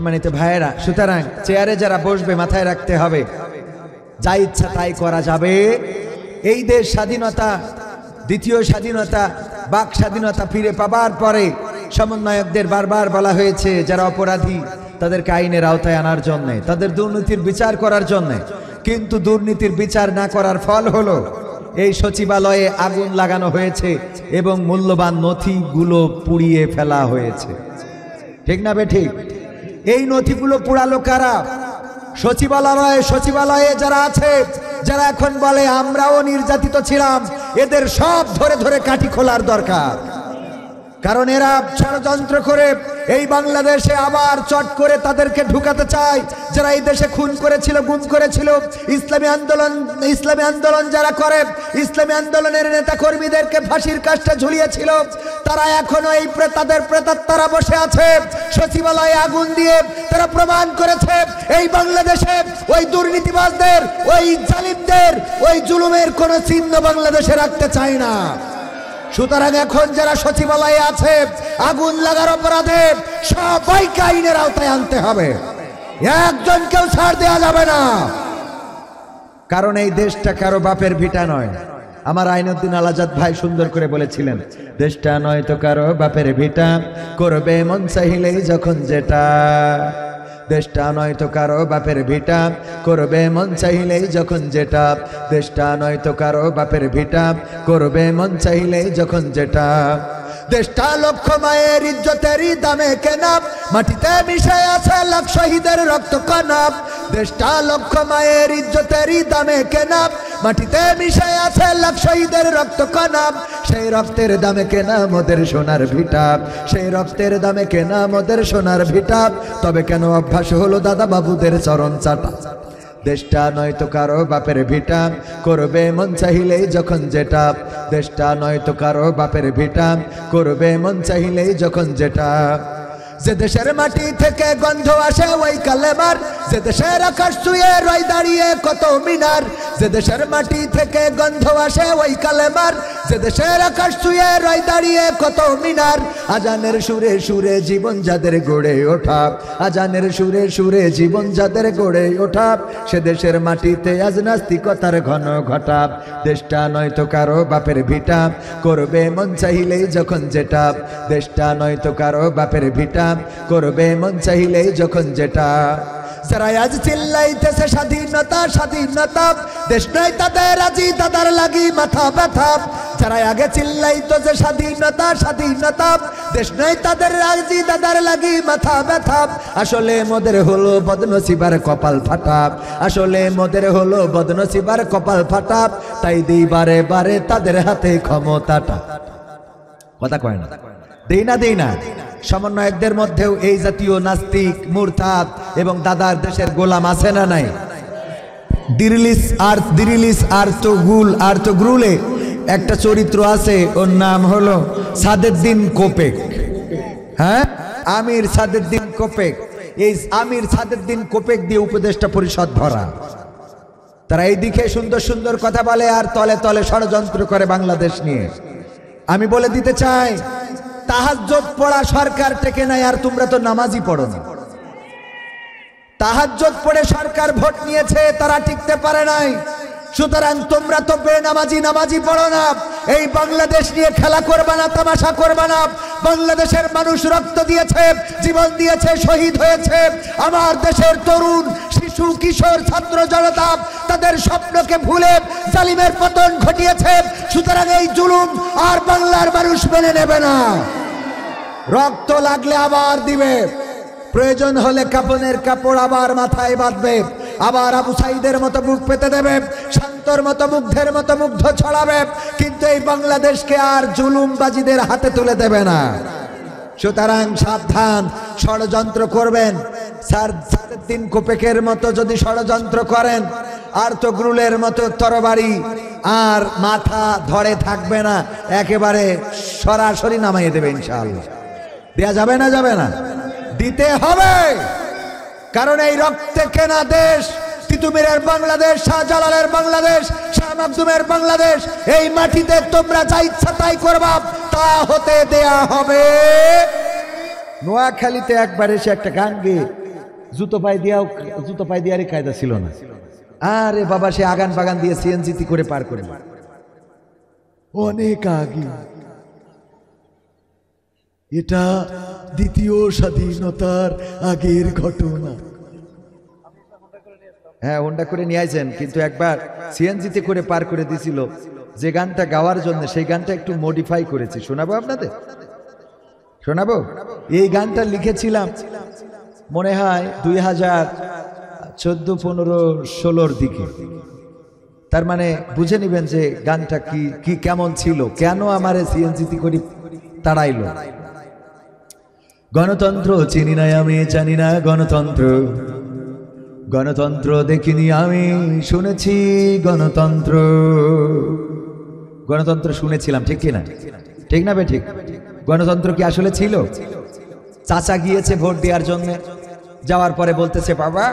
সম্মানিত ভাইয়েরা, সুতরাং চেয়ারে যারা বসবে মাথায় রাখতে হবে যা ইচ্ছা তাই করা যাবে। এই দেশ স্বাধীনতা, দ্বিতীয় স্বাধীনতা, বাক স্বাধীনতা ফিরে পাবার পরে সমন্বয়কদের বারবার বলা হয়েছে যারা অপরাধী তাদেরকে আইনের আওতায় আনার জন্য, তাদের দুর্নীতির বিচার করার জন্য। কিন্তু দুর্নীতির বিচার না করার ফল হলো এই সচিবালয়ে আগুন লাগানো হয়েছে এবং মূল্যবান নথিগুলো পুড়িয়ে ফেলা হয়েছে। ঠিক না বেঠিক? এই নথিগুলো পুড়ালো কারা? সচিবালয়ে যারা আছে, যারা এখন বলে আমরাও নির্যাতিত ছিলাম, এদের সব ধরে ধরে কাঠি খোলার দরকার। কারণ এরা ষড়যন্ত্র করে এই বাংলাদেশে আবার চট করে তাদেরকে ঢুকাতে চায়। যারা এই দেশে খুন করেছিল, গুম করেছিল, ইসলামী আন্দোলন যারা করে, ইসলামী আন্দোলনের নেতা কর্মীদেরকে ফাঁসির কাস্টে ঝুলিয়েছিল, তারা এখনো এই তাদের প্রেতাত্মারা বসে আছে সচিবালয়ে আগুন দিয়ে। তারা প্রমাণ করেছে এই বাংলাদেশে ওই দুর্নীতিবাজদের, ওই জালিমদের, ওই জুলুমের কোনো চিহ্ন বাংলাদেশে রাখতে চায় না। সুতরাং এখন যারা সচিবালয়ে আছে আগুন লাগার অপরাধে সবাইকে আইনের আওতায় আনতে হবে, একজনকেও ছাড় দেওয়া যাবে না। কারণ এই দেশটা কারো বাপের ভিটা নয়। আমার আইনুদ্দিন আল আজাদ ভাই সুন্দর করে বলেছিলেন, দেশটা নয় তো কারো বাপের ভিটা, করবে মন চাইলেই যখন যেটা। দেশটা নয় তো কারো বাপের ভিটা, করবে মন চাইলেই যখন যেটা। দেশটা নয় তো কারো বাপের ভিটা, করবে মন চাইলেই যখন যেটা। দেশটা লক্ষ মায়ের ইজ্জতেরই দামে কেনা, মাটিতে মিশে আছে লাখ শহীদের রক্ত কণা। দেশটা লক্ষ মায়ের ইজ্জতেরই দামে কেনা, মাটিতে মিশে আছে লাখ শহীদের রক্ত কণা। সেই রক্তের দামে কেনা মোদের সোনার ভিটা, সেই রক্তের দামে কেনা মোদের সোনার ভিটা। তবে কেন অভ্যাস হলো দাদা বাবুদের চরণ চাটা। দেশটা নয় তো কারো বাপের ভিটা, করবে মন চাইলেই যখন যেটা। দেশটা নয় তো কারো বাপের ভিটা, করবে মন চাইলেই যখন যেটা। যে দেশের মাটি থেকে গন্ধ আসে ওই কালেমার, যে দেশের আকাশ ছুঁয়ে রয় দাঁড়িয়ে কত মিনার। যে দেশের মাটি থেকে গন্ধ আসে ওই কালেমার, যে দেশের আকাশ ছুঁয়ে রয় দাঁড়িয়ে কত মিনার। আজানের সুরে সুরে জীবন যাদের গড়ে ওঠা, আজানের সুরে সুরে জীবন যাদের গড়ে ওঠা, সে দেশের মাটিতে আজ নাস্তিকতার ঘন ঘটা। দেশটা নয় তো কারো বাপের ভিটা, করবে মন চাইলেই যখন যেটা। দেশটা নয় তো কারো বাপের ভিটা, করবে মন চাইলেই যখন যেটা। যারা আজ চিল্লাইতেছে স্বাধীনতা স্বাধীনতা, দেশ নয় তাদের আজি তাদের লাগি মাথা ব্যথা। যারা আগে চিল্লাইতো যে স্বাধীনতা স্বাধীনতা, দেশ নয় তাদের আজি তাদের লাগি মাথা ব্যথা। আসলে মোদের হলো বদনসিবার কপাল ফাটা, আসলে মোদের হলো বদনসিবার কপাল ফাটা। তাই দিই বারে বারে তাদের হাতে ক্ষমতাটা। কথা কয় না, দেই না। সমন্বয়কদের মধ্যেও এই জাতীয় নাস্তিক, মুরতাদ এবং দাদার দেশের গোলাম আছে না নাই? দিরিলিস আর্তগুরুলে একটা চরিত্র আছে, ওর নাম হলো সাদেদ্দিন কোপেক। হ্যাঁ, আমির সাদেদ্দিন কোপেক। এই আমির সাদেদ্দিন কোপেক দিয়ে উপদেষ্টা পরিষদ ভরা। তারা এই দিকে সুন্দর সুন্দর কথা বলে আর তলে তলে ষড়যন্ত্র করে বাংলাদেশ নিয়ে। আমি বলে দিতে চাই, তাহাজ্জুদ পড়া সরকার টেকে নাই, আর তোমরা তো নামাজই পড়ো না। তাহাজ্জুদ পড়ে সরকার ভোট নিয়েছে, তারা টিকতে পারে নাই। সুতরাং তোমরা তো নামাজি পড়ো না। এই বাংলাদেশ নিয়ে খেলা করবা না, তামাশা করবা না। বাংলাদেশের মানুষ রক্ত দিয়েছে, জীবন দিয়েছে, শহীদ হয়েছে। আমার দেশের তরুণ, শিশু, কিশোর, ছাত্র জনতা তাদের স্বপ্নকে ভুলে জালিমের পতন ঘটিয়েছে। সুতরাং এই জুলুম আর বাংলার মানুষ মেনে নেবে না। রক্ত লাগলে আবার দিবে, প্রয়োজন হলে কাপনের কাপড় আবার মাথায় বাঁধবে, আবার আবু সাইদের মতো বুক পেতে দেবে, শান্তর মতো মুগ্ধের মতো মুগ্ধ ছড়াবে। কিন্তু এই বাংলাদেশকে আর জুলুমবাজিদের হাতে তুলে দেবে না। সুতরাং সাবধান, ষড়যন্ত্র করবেন সাদেদ্দিন কোপেকের মতো যদি ষড়যন্ত্র করেন, আর্তগ্রুলের মতো তরবারি আর মাথা ধরে থাকবে না, একেবারে সরাসরি নামাইয়ে দেবে ইনশাআল্লাহ। দেয়া যাবে না? যাবে না, দিতে হবে। কারণ এই রক্তে কেনা দেশ, তিতুমিরের বাংলাদেশ, শাহজালালের বাংলাদেশ, শাহ মাকদুমের বাংলাদেশ, এই মাটিতে তোমরা যা ইচ্ছা তাই করবা, তা হতে দেয়া হবে। নোয়াখালীতে একবার এসে একটা গান গেয়ে জুতো পায়ে দেওয়ারই কায়দা ছিল না। আরে বাবা, সে আগান বাগান দিয়ে সিএনজিতে করে পার করে অনেক আগে। এটা দ্বিতীয় স্বাধীনতার আগের ঘটনা। হ্যাঁ, হোন্ডা করে নিয়ে আসেন, কিন্তু একবার সিএনজিতে করে পার করে দিছিল। যে গানটা গাওয়ার জন্য সেই গানটা একটু মডিফাই করেছি, শোনাবো আপনাদের? শোনাবো? এই গানটা লিখেছিলাম মনে হয় 2014-15-16 দিকে। তার মানে বুঝে নিবেন যে গানটা কি কেমন ছিল, কেন আমার সিএনজিতে করে তাড়াইলো। গণতন্ত্র চিনি না আমি, জানি না গণতন্ত্র, গণতন্ত্র দেখিনি আমি, শুনেছি গণতন্ত্র। গণতন্ত্র শুনেছিলাম, ঠিক কিনা? ঠিক না বে ঠিক? গণতন্ত্র কি আসলে ছিল? চাচা গিয়েছে ভোট দেওয়ার জন্য, যাওয়ার পরে বলতেছে, বাবা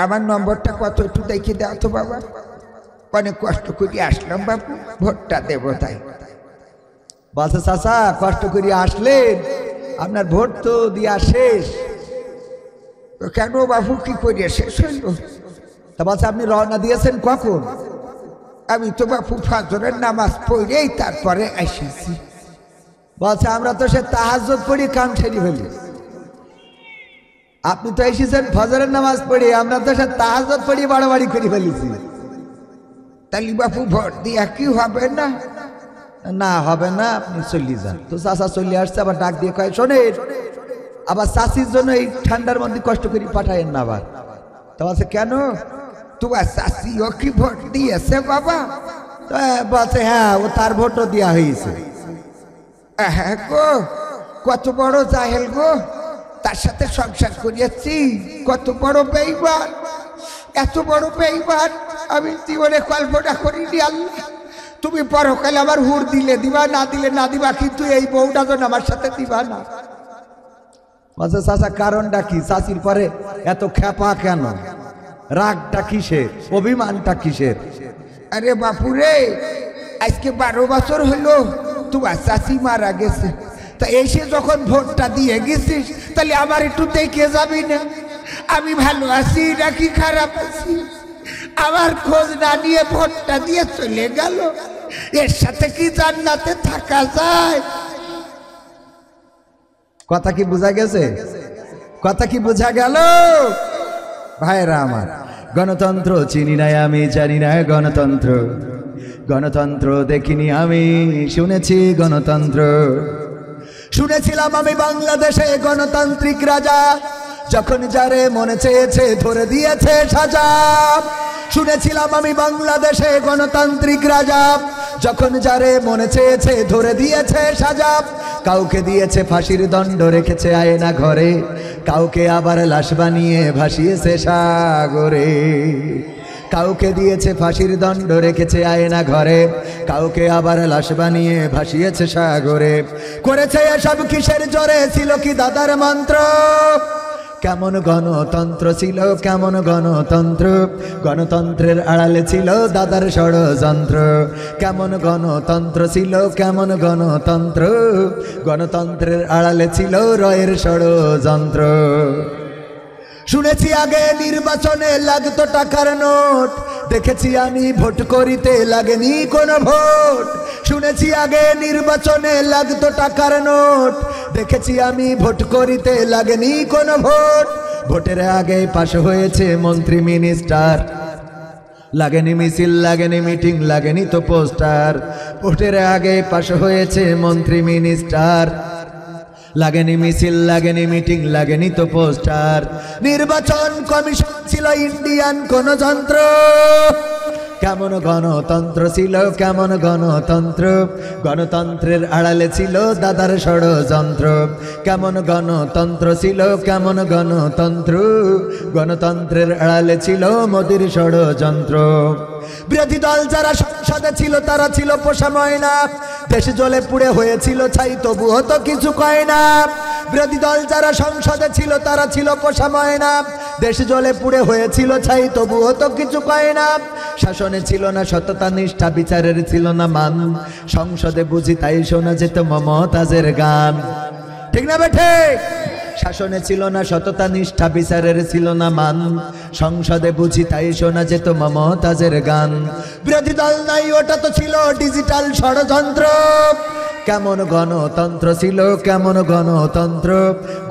আমার নম্বরটা কত একটু দেখে দাও তো বাবা, অনেক কষ্ট করে আসলাম বাবু, ভোটটা দেবো তাই। বলছে, চাচা কষ্ট করে আসলেন, আপনার ভোট তো দিয়া শেষ। কেন বাবু, কি করে শেষ হইল? তা বলছে, আপনি রওনা দিয়েছেন কখন? আমি তো বাবু ফজরের নামাজ পড়েই তারপরে এসেছি। বলছে, আমরা তো সে তাহাজ্জুদ পড়ি কাম ছেড়ে ফেলি, আপনি তো এসেছেন ফজরের নামাজ পড়ি, আমরা তো সে তাহাজ্জুদ পড়ি বাড়াবাড়ি করে ফেলেছি। তাহলে বাবু ভোট দিয়া কি হবে না? না হবে না, আপনি চলে যান। তো চাচা চলে আসছে, আবার ডাক দিয়ে কয়, শোনেন আবার চাষির জন্য এই ঠান্ডার মধ্যে কষ্ট করে পাঠায়েন না আবার। তো বলছে, কেন? তোমার চাষিও কি ভোট দিয়েছে বাবা? বলছে, হ্যাঁ, ও তার ভোটও দেওয়া হয়েছে। হ্যাঁ গো, কত বড় জাহেল গো, তার সাথে সংসার করিয়েছি, কত বড় বেঈমান, এত বড় বেঈমান আমি জীবনে কল্পনা করিনি। আল্লাহ, তুমি পরকালে আমার হুর দিলে দিবা, না দিলে না দিবা, কিন্তু এই বউটা যেন আমার সাথে দিবা না। বলছে, চাচা কারণটা কি? চাচির পরে এত খেপা কেন? রাগটা কিসের? অভিমানটা কিসের? আরে বাপুরে, আজকে 12 বছর হলো তোমার চাচি মারা গেছে, তা এসে যখন ভোটটা দিয়ে গেছিস, তাহলে আমার একটু দেখে যাবি না আমি ভালো আছি নাকি খারাপ আছি? আমার খোঁজ না নিয়ে ভোটটা দিয়ে চলে গেল, এর সাথে কি জান্নাতে থাকা যায়? কথা কি বোঝা গেছে? কথা কি বোঝা গেল ভাইরা আমার? গণতন্ত্র চিনি না আমি, জানি না গণতন্ত্র, গণতন্ত্র দেখিনি আমি, শুনেছি গণতন্ত্র। শুনেছিলাম আমি বাংলাদেশে গণতান্ত্রিক রাজা, যখন যারে মনে চেয়েছে ধরে দিয়েছে সাজা। শুনেছিলাম আমি বাংলাদেশে গণতান্ত্রিক রাজা, যখন যারে মনে চেয়েছে ধরে দিয়েছে সাজা। কাউকে দিয়েছে ফাঁসির দণ্ড, রেখেছে আয়না ঘরে, কাউকে আবার লাশ বানিয়ে ভাসিয়েছে সাগরে। কাউকে দিয়েছে ফাঁসির দণ্ড, রেখেছে আয়না ঘরে, কাউকে আবার লাশ বানিয়ে ভাসিয়েছে সাগরে। করেছে এসব কিসের জোরে? ছিল কি দাদার মন্ত্র? কেমন গণতন্ত্র ছিল, কেমন গণতন্ত্র, গণতন্ত্রের আড়ালে ছিল দাদার ষড়যন্ত্র। কেমন গণতন্ত্র ছিল, কেমন গণতন্ত্র, গণতন্ত্রের আড়ালে ছিল রয়ের ষড়যন্ত্র। শুনেছি আগে নির্বাচনে লাগতো টাকার নোট, দেখেছি আমি ভোট করিতে লাগেনি কোনো ভোট। শুনেছি আগে নির্বাচনে লাগতো টাকার নোট, দেখেছি আমি ভোট করিতে লাগেনি কোনো ভোট। ভোটের আগে পাশ হয়েছে মন্ত্রী মিনিস্টার, লাগেনি মিছিল, লাগেনি মিটিং, লাগেনি তো পোস্টার। ভোটের আগে পাশ হয়েছে মন্ত্রী মিনিস্টার, লাগেনি মিছিল, লাগেনি মিটিং, লাগেনি তো পোস্টার। নির্বাচন কমিশন ছিল ইন্ডিয়ান কোন যন্ত্র। কেমন গণতন্ত্র ছিল, কেমন গণতন্ত্র, গণতন্ত্রের আড়ালে ছিল দাদার ষড়যন্ত্র। কেমন গণতন্ত্র ছিল, কেমন গণতন্ত্র, গণতন্ত্রের আড়ালে ছিল মোদির ষড়যন্ত্র। বিরোধী দল যারা সংসদে ছিল তারা ছিল পোষা ময়না, দেশ জ্বলে পুড়ে হয়েছিল ছাই তবুও তো কিছু কয় না। বিরোধী দল যারা সংসদে ছিল তারা ছিল পোষা ময়না, দেশ জ্বলে পুড়ে হয়েছিল ছাই তবুও তো কিছু কয় না। শাসনে ছিল না সততা নিষ্ঠা, বিচারের ছিল না মান, সংসদে বুঝি তাই শোনা যেত মমতাজের গান। ঠিক না বেঠে? শাসনে ছিল না সততা নিষ্ঠা, বিচারের ছিল না মান, সংসদে বুঝি তাই শোনা যেত মমতাজের গান। বিরোধী দল নাই, ওটা তো ছিল ডিজিটাল ষড়যন্ত্র। কেমন গণতন্ত্র ছিল, কেমন গণতন্ত্র,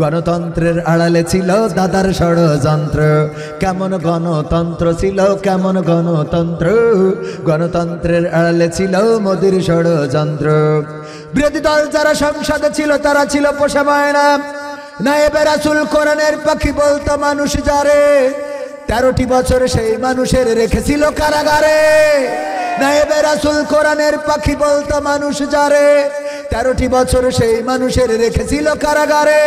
গণতন্ত্রের আড়ালে ছিল দাদার ষড়যন্ত্র। কেমন গণতন্ত্র ছিল, কেমন গণতন্ত্র, গণতন্ত্রের আড়ালে ছিল মোদির ষড়যন্ত্র। বিরোধী দল যারা সংসদে ছিল তারা ছিল পোষা ময়না, নায়েবে রাসূল কোরআনের পাখি বলতো মানুষ যারে, 13টি বছর সেই মানুষের রেখেছিল কারাগারে। নায়েবে রাসূল কোরআনের পাখি বলতো মানুষ যারে, 13টি বছর সেই মানুষের রেখেছিল কারাগারে।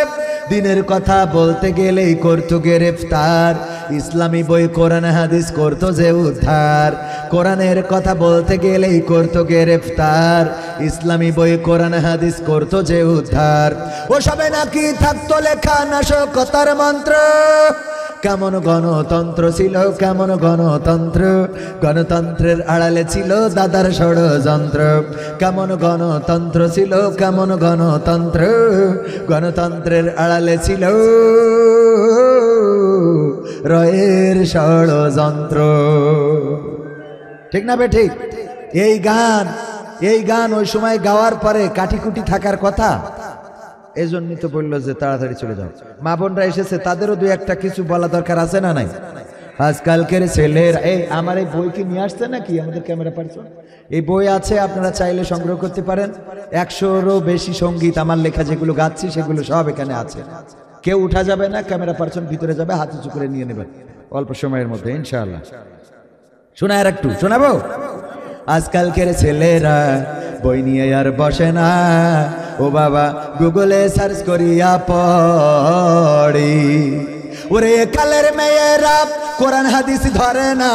দিনের কথা বলতে গেলেই করতো গ্রেফতার, ইসলামী বই কোরআন হাদিস করতো যে উদ্ধার। কোরআনের কথা বলতে গেলেই করতো গ্রেফতার, ইসলামী বই কোরআন হাদিস করতো যে উদ্ধার। ওসবে নাকি থাকতো লেখা নাশকতার মন্ত্র। কেমন গণতন্ত্র ছিল, কেমন গণতন্ত্র, গণতন্ত্রের আড়ালে ছিল দাদার ষড়যন্ত্র। কেমন গণতন্ত্র ছিল, কেমন গণতন্ত্র, গণতন্ত্রের আড়ালে ছিল রয়ের ষড়যন্ত্র। ঠিক না বে ঠিক? এই গান ওই সময় গাওয়ার পরে কাটিকুটি থাকার কথা, এই জন্যই তো বললো যে তাড়াতাড়ি চলে যাও। মা বোনরা এসেছে, তাদেরও দুই একটা কিছু বলা দরকার আছে না নাই? আজকালকের ছেলের আমার এই বই কি নিয়ে আসছে নাকি আমাদের ক্যামেরা পার্সন? এই বই আছে, আপনারা চাইলে সংগ্রহ করতে পারেন। 100-রও বেশি সঙ্গীত আমার লেখা যেগুলো গাচ্ছি সেগুলো সব এখানে আছে। কেউ উঠা যাবে না, ক্যামেরা পার্সন ভিতরে যাবে, হাতে উঁচু করে নিয়ে নেবেন অল্প সময়ের মধ্যে ইনশাআল্লাহ। শোনা আর একটু শোনাবো। আজকালকের ছেলেরা বই নিয়ে আর বসে না, ও বাবা গুগলে সার্চ করিয়া পড়ি। ওরে কালের মেয়েরা কোরআন হাদিস ধরে না,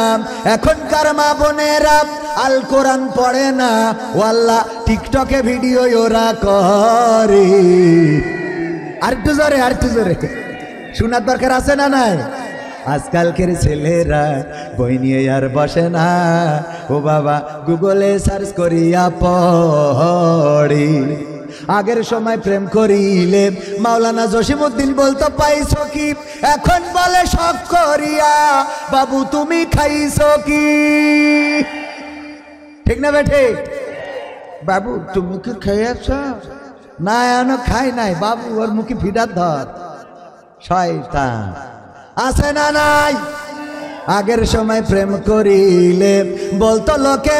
এখনকার মা বোনেরা আল কোরআন পড়ে না, ও আল্লাহ টিকটকে ভিডিও ওরা করে। আর একটু জোরে শোনার দরকার আছে না নাই? আজকালকের ছেলেরা বই নিয়ে আর বসে না, ও বাবা গুগলে সার্চ করিয়া পড়ি। আগের সময় প্রেম করিলে মাওলানা জসিমউদ্দিন বলতো পাইছো কি, এখন বলে শখ করিয়া বাবু তুমি খাইছো কি। ঠিক না বেঠে? বাবু তুমি কি খেয়েছ? না এখনো খাই নাই। বাবু ওর মুখে ফিডার ধর, শয়তান। আছে না নাই? আগের সময় প্রেম করিলে বলতো লোকে